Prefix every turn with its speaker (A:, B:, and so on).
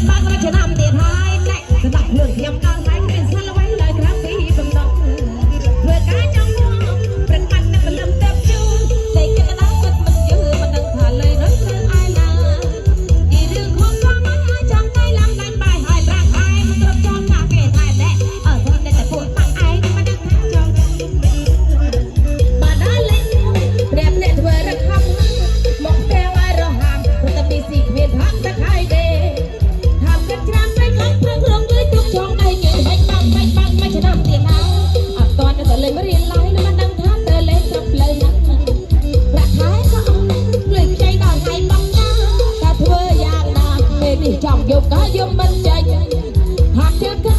A: បានរចនាទៀតហើយណែស្ដាប់ភ្លើងខ្ញុំដល់ហើយមានស្លអ្វីឡើយក្រាបពីកំណត់ធ្វើការចង់មកប្រកាសនឹងលំទៅជូនតែគេកណ្ដាលចិត្តមិនយឺមិនដឹងថាលើរត់ទៅឯណាទីរឿងខំក៏មកចង់តែឡើងដាច់បាយហើយប្រាក់ហើយមិនគ្រប់ចង់ថាគេតែតែធំតែពួតតាំងឯងមិនដឹងថាចង់បានដល់លេងប្រាប់អ្នកធ្វើរកខំមកតែឲ្យរហ័សព្រោះតែពីស៊ីគ្មានផាក់តែហើយទេថាគិតច្រើនពេកឡើងព្រឹងរងយឺទុកចង់ដៃគេហិចបាក់មិនឆ្នាំទៀតហើយអត់តទៅលេងរៀនឡើយមិនដឹងថាទៅលេងត្រឹមផ្លូវណាប្រាក់ខែក៏អត់លេងចៃដល់ថ្ងៃបងណាតែធ្វើយ៉ាងណាពេលនេះចង់យកក៏យកមិនចាញ់ហាក់ទៀត